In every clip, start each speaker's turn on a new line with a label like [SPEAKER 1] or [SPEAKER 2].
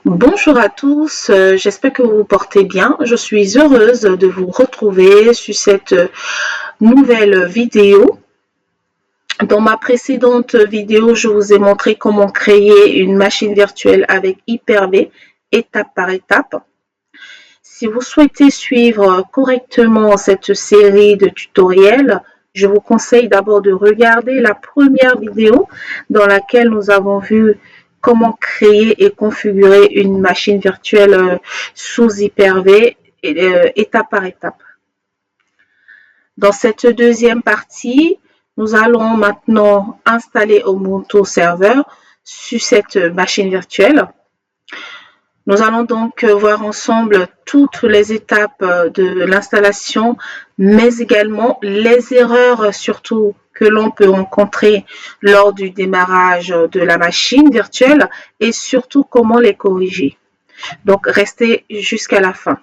[SPEAKER 1] Bonjour à tous, j'espère que vous vous portez bien. Je suis heureuse de vous retrouver sur cette nouvelle vidéo. Dans ma précédente vidéo, je vous ai montré comment créer une machine virtuelle avec Hyper-V, étape par étape. Si vous souhaitez suivre correctement cette série de tutoriels, je vous conseille d'abord de regarder la première vidéo dans laquelle nous avons vu comment créer et configurer une machine virtuelle sous Hyper-V étape par étape. Dans cette deuxième partie, nous allons maintenant installer Ubuntu Server sur cette machine virtuelle. Nous allons donc voir ensemble toutes les étapes de l'installation, mais également les erreurs surtout que l'on peut rencontrer lors du démarrage de la machine virtuelle et surtout comment les corriger. Donc, restez jusqu'à la fin.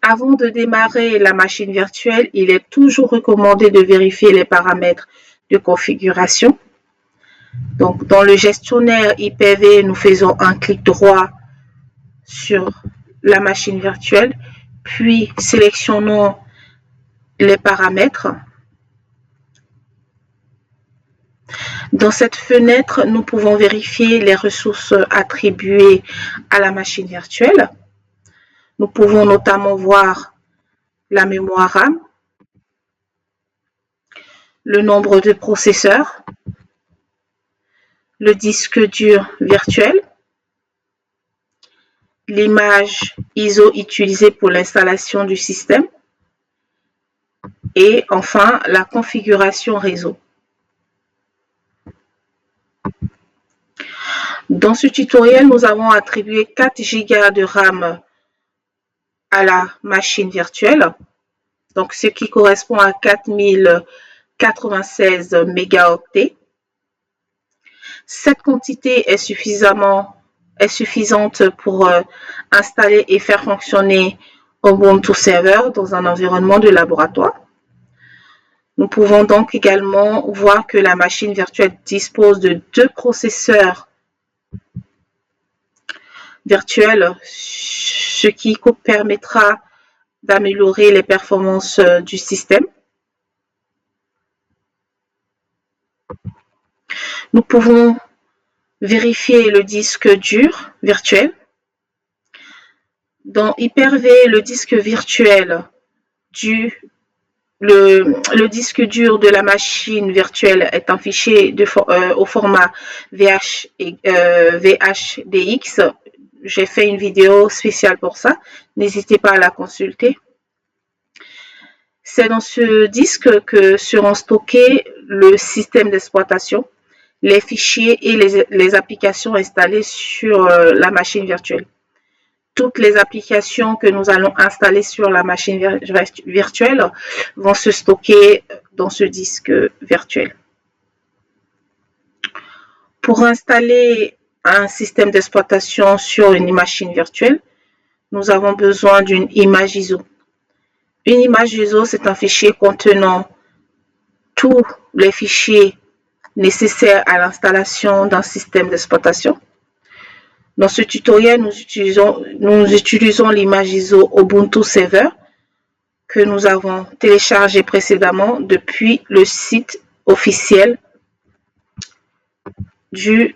[SPEAKER 1] Avant de démarrer la machine virtuelle, il est toujours recommandé de vérifier les paramètres de configuration. Donc, dans le gestionnaire Hyper-V, nous faisons un clic droit sur la machine virtuelle, puis sélectionnons les paramètres. Dans cette fenêtre, nous pouvons vérifier les ressources attribuées à la machine virtuelle. Nous pouvons notamment voir la mémoire RAM, le nombre de processeurs, le disque dur virtuel, l'image ISO utilisée pour l'installation du système et enfin la configuration réseau. Dans ce tutoriel, nous avons attribué 4 Go de RAM à la machine virtuelle, donc ce qui correspond à 4096 mégaoctets. Cette quantité est suffisante pour installer et faire fonctionner Ubuntu Server dans un environnement de laboratoire. Nous pouvons donc également voir que la machine virtuelle dispose de 2 processeurs virtuels, ce qui permettra d'améliorer les performances du système. Nous pouvons vérifier le disque dur virtuel. Dans Hyper-V, le disque virtuel le disque dur de la machine virtuelle est un fichier au format VHDX. J'ai fait une vidéo spéciale pour ça. N'hésitez pas à la consulter. C'est dans ce disque que seront stockés le système d'exploitation, les fichiers et les applications installées sur la machine virtuelle. Toutes les applications que nous allons installer sur la machine virtuelle vont se stocker dans ce disque virtuel. Pour installer un système d'exploitation sur une machine virtuelle, nous avons besoin d'une image ISO. Une image ISO, c'est un fichier contenant tous les fichiers nécessaires à l'installation d'un système d'exploitation. Dans ce tutoriel, nous utilisons l'image ISO Ubuntu Server que nous avons téléchargé précédemment depuis le site officiel de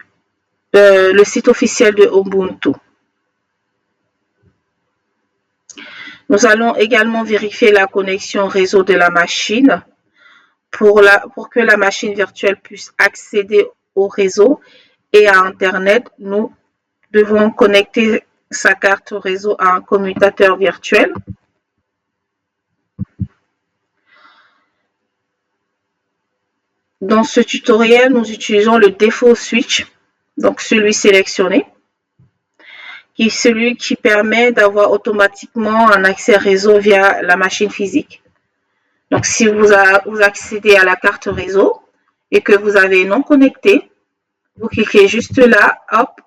[SPEAKER 1] Ubuntu. Nous allons également vérifier la connexion réseau de la machine pour que la machine virtuelle puisse accéder au réseau et à Internet. Nous devons connecter sa carte réseau à un commutateur virtuel. Dans ce tutoriel, nous utilisons le default switch, donc celui sélectionné, qui est celui qui permet d'avoir automatiquement un accès réseau via la machine physique. Donc, si vous accédez à la carte réseau et que vous avez non connecté, vous cliquez juste là, hop,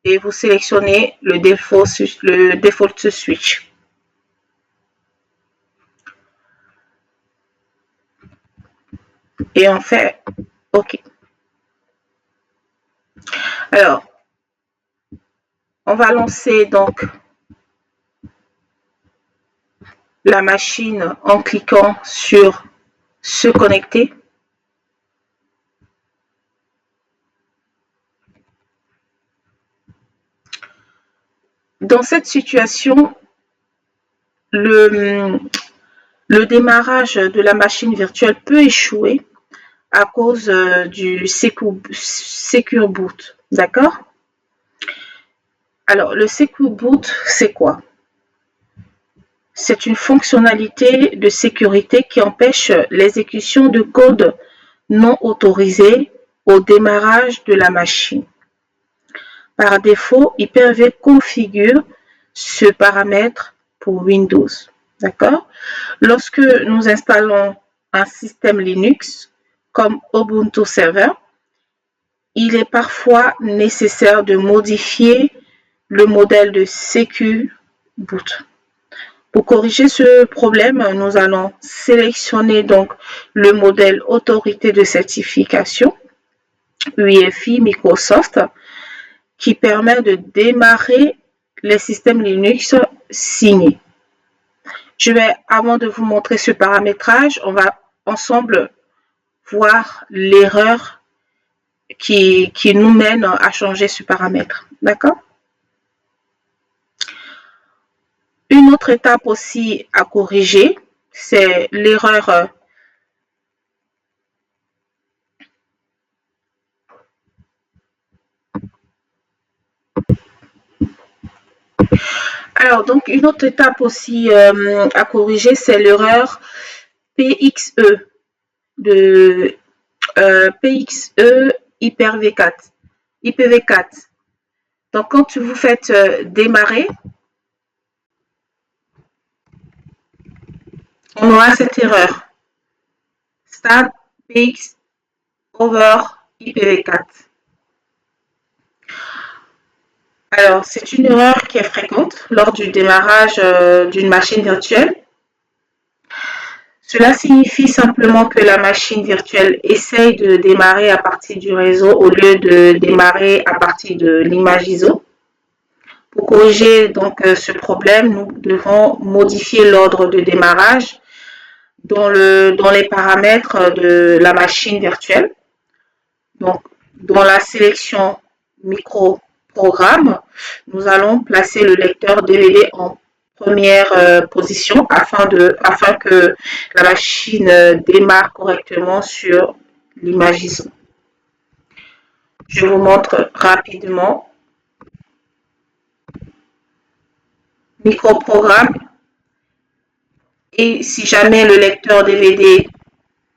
[SPEAKER 1] et vous sélectionnez le default switch. Et on fait « OK ». Alors, On va lancer donc la machine en cliquant sur se connecter. Dans cette situation, le démarrage de la machine virtuelle peut échouer à cause du Secure Boot. D'accord? Alors, le Secure Boot, c'est quoi? C'est une fonctionnalité de sécurité qui empêche l'exécution de code non autorisé au démarrage de la machine. Par défaut, Hyper-V configure ce paramètre pour Windows. D'accord? Lorsque nous installons un système Linux comme Ubuntu Server, il est parfois nécessaire de modifier le modèle de Secure Boot. Pour corriger ce problème, nous allons sélectionner donc le modèle autorité de certification UEFI Microsoft qui permet de démarrer les systèmes Linux signés. Avant de vous montrer ce paramétrage, on va ensemble voir l'erreur qui nous mène à changer ce paramètre. D'accord? Une autre étape aussi à corriger, c'est l'erreur alors, donc, une autre étape aussi à corriger, c'est l'erreur PXE de PXE IPv4. IPv4. Donc, quand vous faites démarrer, on aura cette erreur. Start PX over IPv4. Alors, c'est une erreur qui est fréquente lors du démarrage d'une machine virtuelle. Cela signifie simplement que la machine virtuelle essaye de démarrer à partir du réseau au lieu de démarrer à partir de l'image ISO. Pour corriger donc ce problème, nous devons modifier l'ordre de démarrage dans les paramètres de la machine virtuelle. Donc, dans la sélection micro-programme, nous allons placer le lecteur DVD en première position afin que la machine démarre correctement sur l'image ISO. Je vous montre rapidement. Micro-programme. Et si jamais le lecteur DVD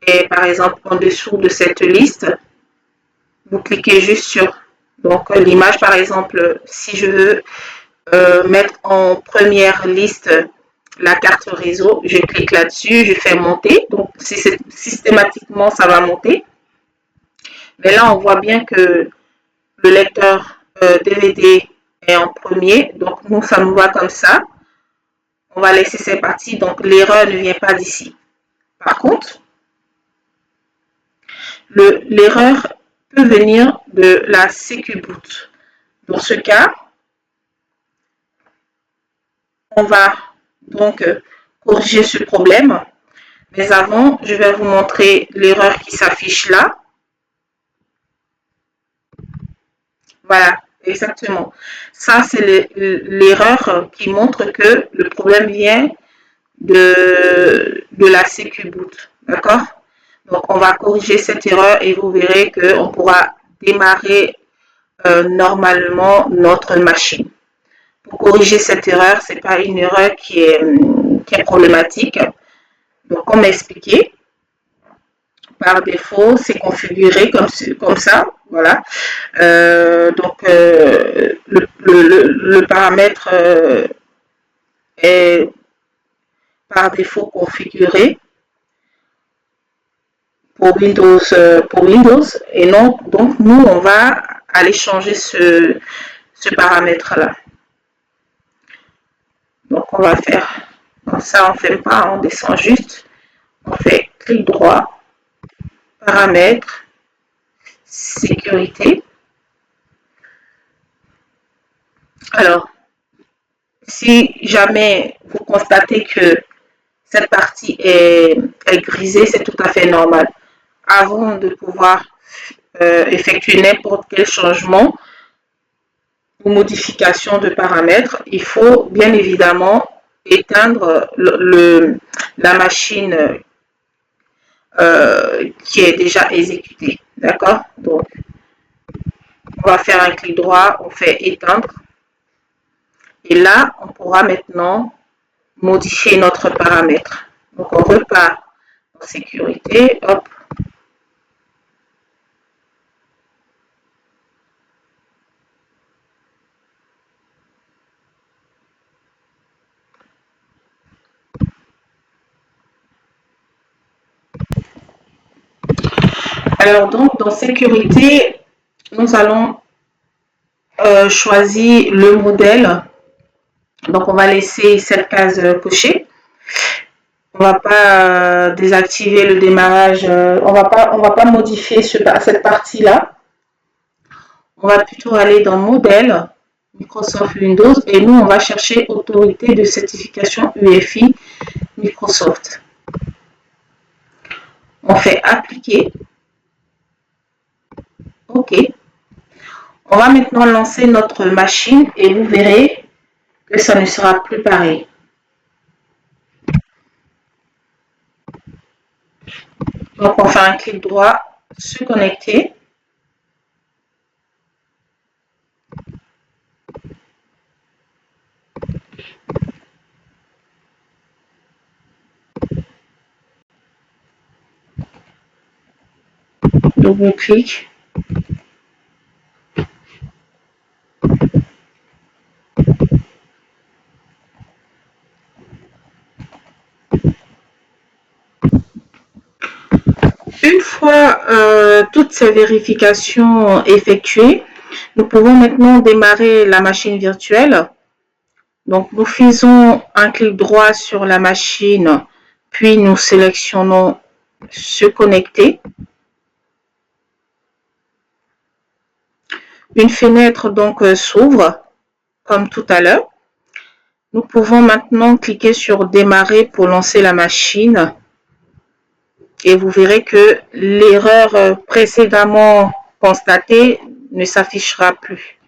[SPEAKER 1] est par exemple en dessous de cette liste, vous cliquez juste sur l'image. Par exemple, si je veux mettre en première liste la carte réseau, je clique là-dessus, je fais monter. Donc, systématiquement, ça va monter. Mais là, on voit bien que le lecteur DVD est en premier. Donc, nous, ça nous va comme ça. On va laisser ces parties. Donc, l'erreur ne vient pas d'ici. Par contre, l'erreur peut venir de la Secure Boot. Dans ce cas, on va donc corriger ce problème. Mais avant, je vais vous montrer l'erreur qui s'affiche là. Voilà, exactement. Ça, c'est l'erreur qui montre que le problème vient de la Secure Boot. D'accord? Donc, on va corriger cette erreur et vous verrez qu'on pourra démarrer normalement notre machine. Pour corriger cette erreur, ce n'est pas une erreur qui est problématique. Donc, comme expliqué, par défaut, c'est configuré comme ça. Voilà. Donc, le paramètre est par défaut configuré pour Windows, et non, donc nous, on va aller changer ce paramètre-là. Donc, on va faire comme ça, on ne fait pas, on descend juste, on fait clic droit, paramètres, sécurité. Alors, si jamais vous constatez que cette partie est grisée, c'est tout à fait normal. Avant de pouvoir effectuer n'importe quel changement ou modification de paramètres, il faut bien évidemment éteindre la machine qui est déjà exécutée. D'accord? Donc, on va faire un clic droit, on fait éteindre. Et là, on pourra maintenant modifier notre paramètre. Donc, on repart en sécurité. Hop. Alors, donc, dans sécurité, nous allons choisir le modèle. Donc, on va laisser cette case cochée. On va pas désactiver le démarrage. On va pas modifier cette partie-là. On va plutôt aller dans modèle, Microsoft Windows, et nous, on va chercher autorité de certification UEFI Microsoft. On fait appliquer. OK. On va maintenant lancer notre machine et vous verrez que ça ne sera plus pareil. Donc, on fait un clic droit, se connecter. Double-clic. Une fois toutes ces vérifications effectuées, nous pouvons maintenant démarrer la machine virtuelle. Donc, nous faisons un clic droit sur la machine, puis nous sélectionnons se connecter. Une fenêtre donc s'ouvre comme tout à l'heure. Nous pouvons maintenant cliquer sur démarrer pour lancer la machine. Et vous verrez que l'erreur précédemment constatée ne s'affichera plus.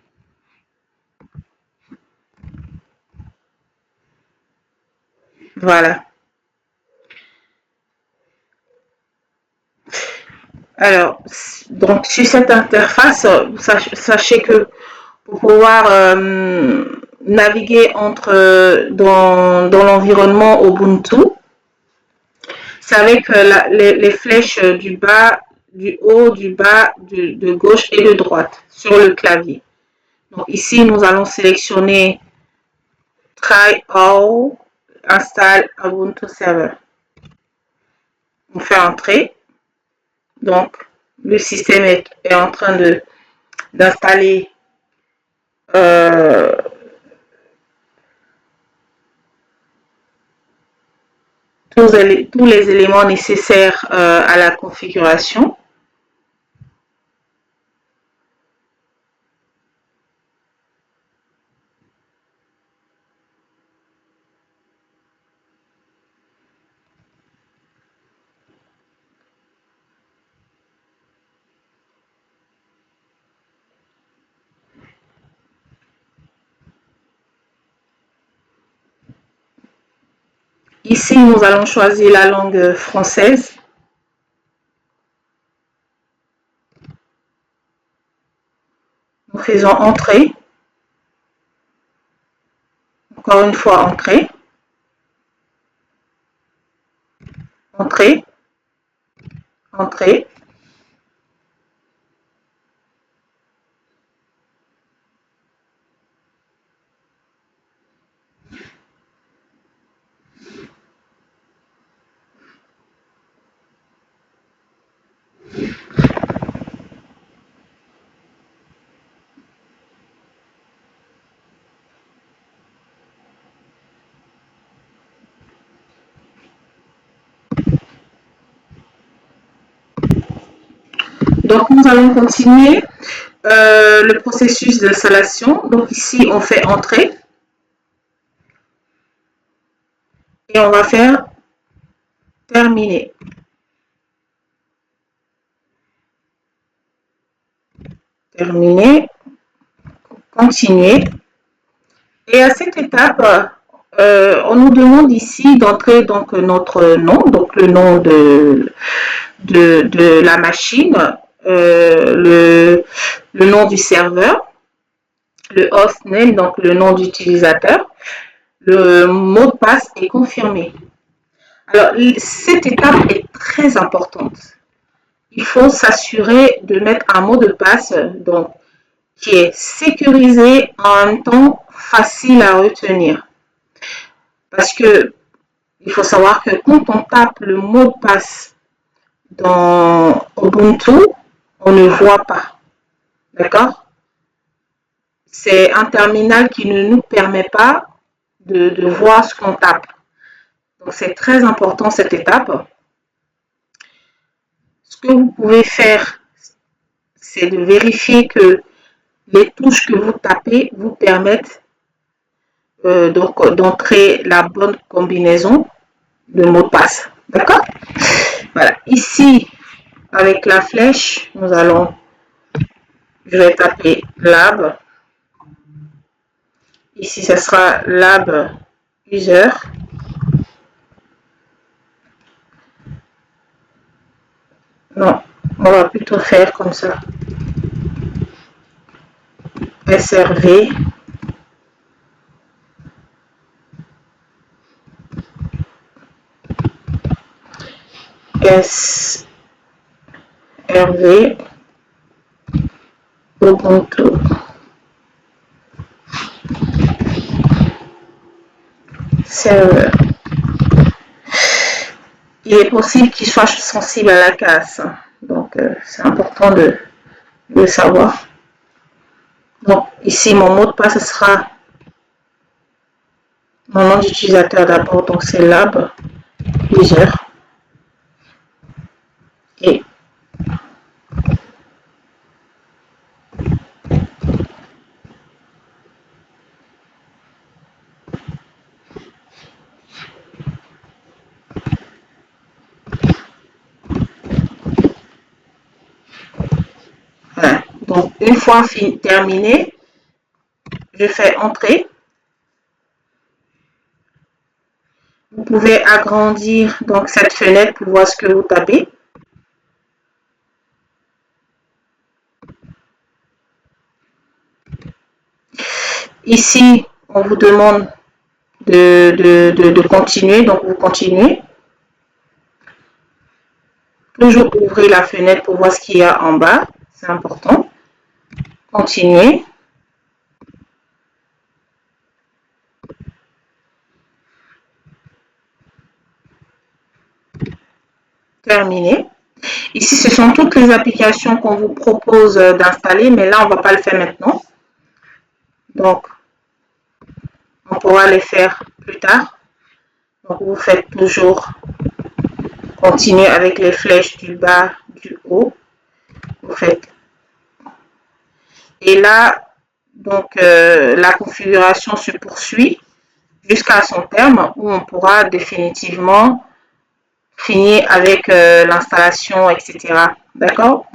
[SPEAKER 1] Voilà. Alors, donc sur cette interface, sachez que pour pouvoir naviguer dans l'environnement Ubuntu, c'est avec les flèches du bas, du haut, du bas, de gauche et de droite sur le clavier. Donc ici, nous allons sélectionner Try All, Install Ubuntu Server. On fait entrer. Donc, le système est en train d'installer tous les éléments nécessaires à la configuration. Ici, nous allons choisir la langue française. Nous faisons entrer. Encore une fois, entrer. Entrer. Entrer. Donc, nous allons continuer. le processus d'installation. Donc ici, on fait entrer et on va faire terminer. Terminer, continuer. Et à cette étape, on nous demande ici d'entrer donc notre nom, donc le nom de la machine, le nom du serveur, le hostname, donc le nom d'utilisateur, le mot de passe est confirmé. Alors, cette étape est très importante. Il faut s'assurer de mettre un mot de passe donc, qui est sécurisé en même temps facile à retenir. Parce que il faut savoir que quand on tape le mot de passe dans Ubuntu, on ne voit pas. D'accord? C'est un terminal qui ne nous permet pas de voir ce qu'on tape. Donc, c'est très important cette étape. Ce que vous pouvez faire, c'est de vérifier que les touches que vous tapez vous permettent donc d'entrer la bonne combinaison de mot de passe. D'accord? Voilà. Ici, avec la flèche, je vais taper lab. Ici, ce sera lab user. Non, on va plutôt faire comme ça. SRV. SRV. Ubuntu. Serveur. Il est possible qu'il soit sensible à la casse. Donc, c'est important de le savoir. Donc, ici, mon mot de passe sera mon nom d'utilisateur d'abord. Donc, c'est lab user. Et voilà. Donc, une fois terminé, je fais entrer. Vous pouvez agrandir donc cette fenêtre pour voir ce que vous tapez. Ici, on vous demande de continuer, donc vous continuez. Toujours ouvrir la fenêtre pour voir ce qu'il y a en bas, c'est important. Continuer. Terminer. Ici, ce sont toutes les applications qu'on vous propose d'installer, mais là, on ne va pas le faire maintenant. Donc, on pourra les faire plus tard. Donc, vous faites toujours continuer avec les flèches du bas, du haut. Vous faites. Et là, donc, la configuration se poursuit jusqu'à son terme où on pourra définitivement finir avec l'installation, etc. D'accord?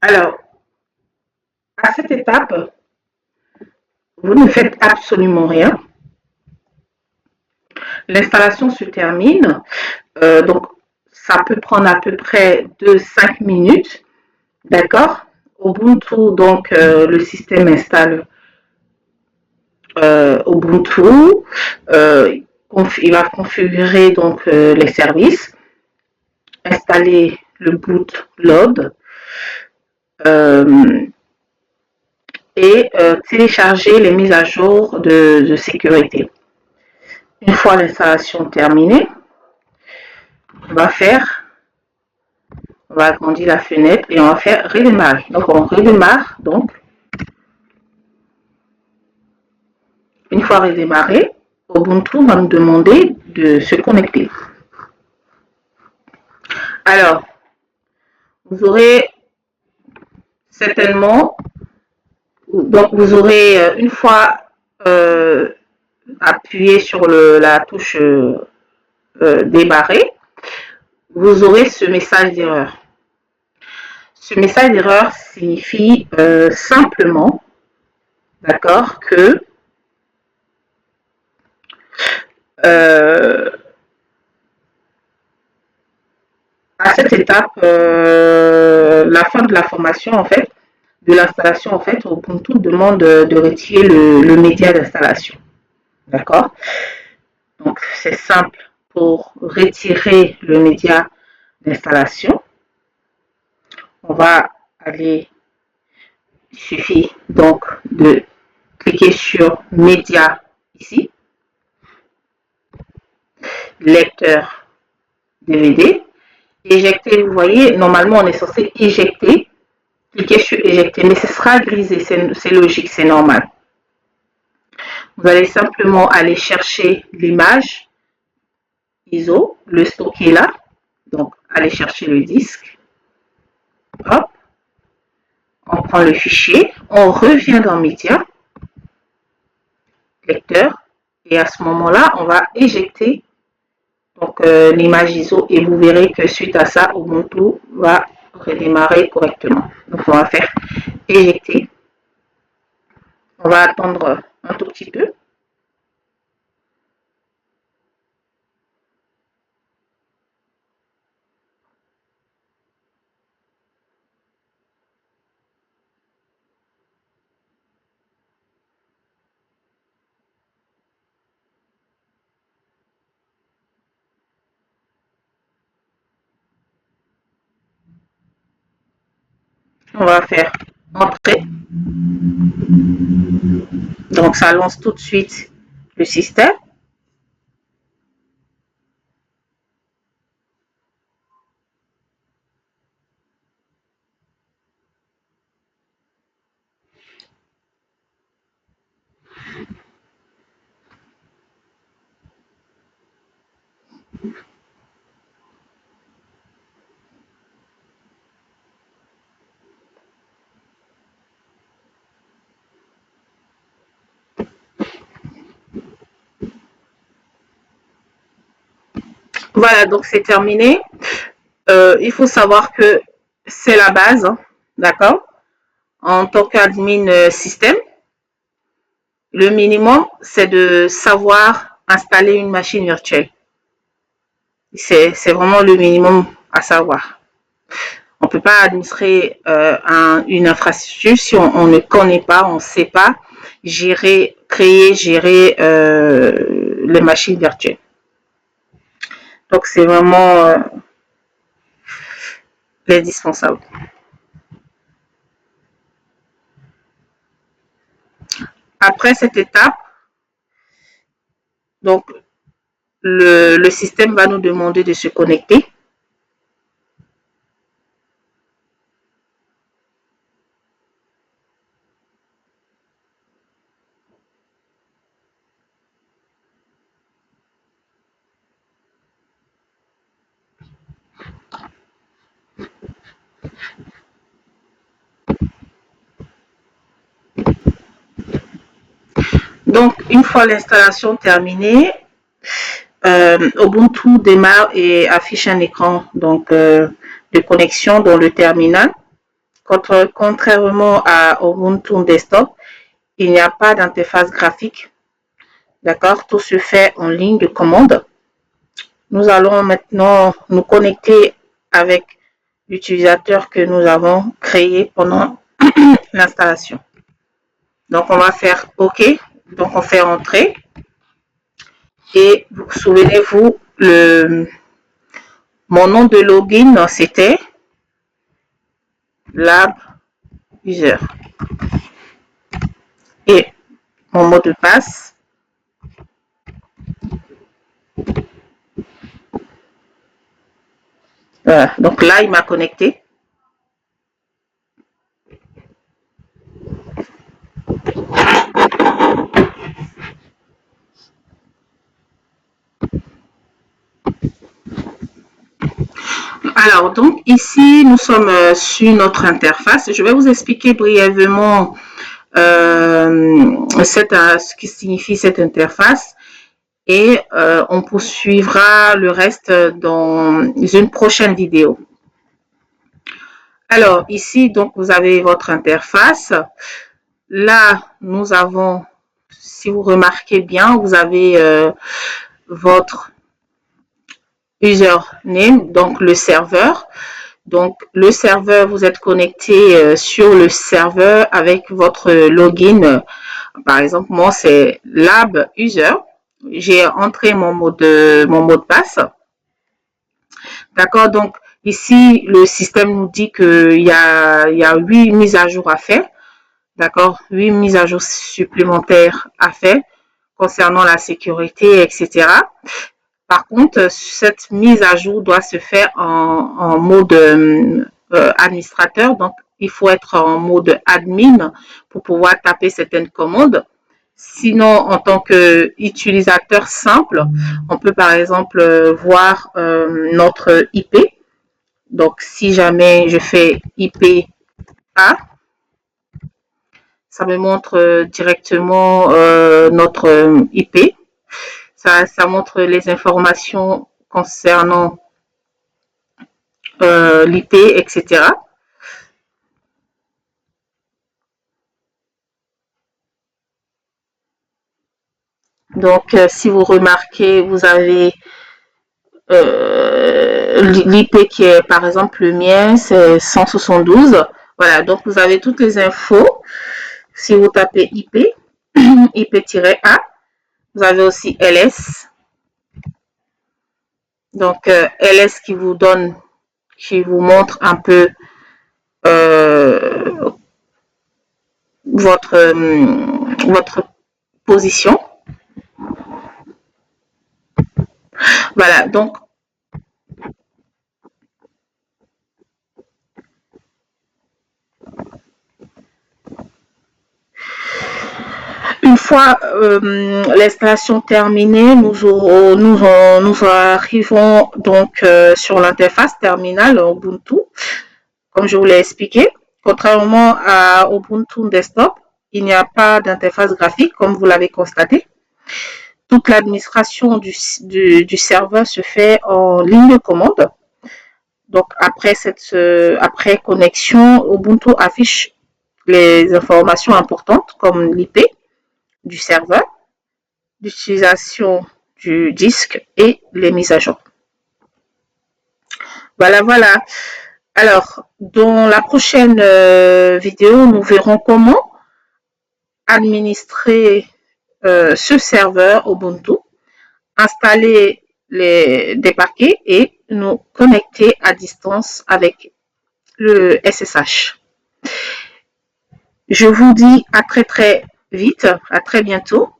[SPEAKER 1] Alors, à cette étape, vous ne faites absolument rien. L'installation se termine. Donc, ça peut prendre à peu près de 5 minutes. D'accord? Ubuntu, donc, le système installe Ubuntu. Il va configurer donc les services, installer le bootload et télécharger les mises à jour de sécurité. Une fois l'installation terminée, on va agrandir la fenêtre et on va faire redémarrer. Donc on redémarre. Donc une fois redémarré, Ubuntu va nous demander de se connecter. Alors, vous aurez certainement, donc vous aurez une fois appuyé sur la touche débarrer, vous aurez ce message d'erreur. Ce message d'erreur signifie simplement, d'accord, que à cette étape, la fin de la formation, en fait, de l'installation, en fait, Ubuntu demande de retirer le média d'installation. D'accord? Donc, c'est simple. Pour retirer le média d'installation, on va aller, il suffit donc de cliquer sur média ici, lecteur DVD, éjecter, vous voyez, normalement on est censé éjecter, cliquer sur éjecter, mais ce sera grisé, c'est logique, c'est normal. Vous allez simplement aller chercher l'image ISO, le stocker là, donc aller chercher le disque, hop, on prend le fichier, on revient dans média, lecteur, et à ce moment-là, on va éjecter donc l'image ISO et vous verrez que suite à ça, Ubuntu va redémarrer correctement. Donc on va faire éjecter. On va attendre un tout petit peu. On va faire entrer. Donc ça lance tout de suite le système. Voilà, donc c'est terminé. Il faut savoir que c'est la base, hein, d'accord? En tant qu'admin système, le minimum, c'est de savoir installer une machine virtuelle. C'est vraiment le minimum à savoir. On ne peut pas administrer une infrastructure si on ne connaît pas, on ne sait pas créer, gérer les machines virtuelles. Donc, c'est vraiment indispensable. Après cette étape, donc, le système va nous demander de se connecter. Donc, une fois l'installation terminée, Ubuntu démarre et affiche un écran donc, de connexion dans le terminal. Contrairement à Ubuntu Desktop, il n'y a pas d'interface graphique. D'accord? Tout se fait en ligne de commande. Nous allons maintenant nous connecter avec l'utilisateur que nous avons créé pendant l'installation. Donc, on va faire OK. Donc, on fait entrer. Et souvenez-vous, mon nom de login, c'était Lab User. Et mon mot de passe, voilà. Donc là, il m'a connecté. Alors, donc ici, nous sommes sur notre interface. Je vais vous expliquer brièvement ce qui signifie cette interface et on poursuivra le reste dans une prochaine vidéo. Alors, ici, donc, vous avez votre interface. Là, nous avons, si vous remarquez bien, vous avez votre username, donc le serveur. Donc, le serveur, vous êtes connecté sur le serveur avec votre login. Par exemple, moi, c'est lab user. J'ai entré mon mot de passe. D'accord, donc ici, le système nous dit qu'il y a 8 mises à jour à faire. D'accord, 8 mises à jour supplémentaires à faire concernant la sécurité, etc. Par contre, cette mise à jour doit se faire en mode administrateur. Donc, il faut être en mode admin pour pouvoir taper certaines commandes. Sinon, en tant qu'utilisateur simple, on peut par exemple voir notre IP. Donc, si jamais je fais IP A, ça me montre directement notre IP. Ça montre les informations concernant l'IP, etc. Donc, si vous remarquez, vous avez l'IP qui est, par exemple, le mien, c'est 172. Voilà, donc vous avez toutes les infos. Si vous tapez IP, IP-A, vous avez aussi LS. Donc, LS qui vous donne, qui vous montre un peu votre position. Voilà, donc une fois l'installation terminée, nous arrivons donc sur l'interface terminale Ubuntu. Comme je vous l'ai expliqué, contrairement à Ubuntu Desktop, il n'y a pas d'interface graphique comme vous l'avez constaté. Toute l'administration du serveur se fait en ligne de commande. Donc après connexion, Ubuntu affiche les informations importantes comme l'IP du serveur, l'utilisation du disque et les mises à jour. Voilà, voilà. Alors, dans la prochaine vidéo, nous verrons comment administrer ce serveur Ubuntu, installer des paquets et nous connecter à distance avec le SSH. Je vous dis à très vite, à très bientôt.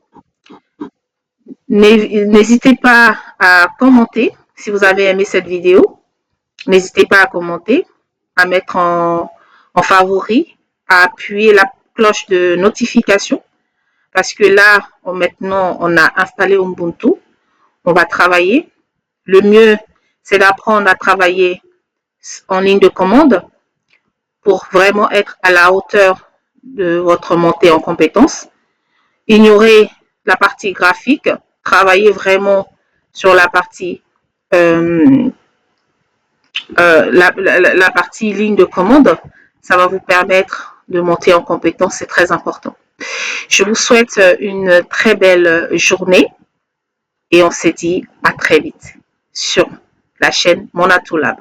[SPEAKER 1] N'hésitez pas à commenter si vous avez aimé cette vidéo. N'hésitez pas à commenter, à mettre en favori, à appuyer la cloche de notification parce que là, maintenant, on a installé Ubuntu. On va travailler. Le mieux, c'est d'apprendre à travailler en ligne de commande pour vraiment être à la hauteur de votre montée en compétences. Ignorez la partie graphique, travaillez vraiment sur la partie la partie ligne de commande. Ça va vous permettre de monter en compétences, c'est très important. Je vous souhaite une très belle journée et on se dit à très vite sur la chaîne Monato Lab.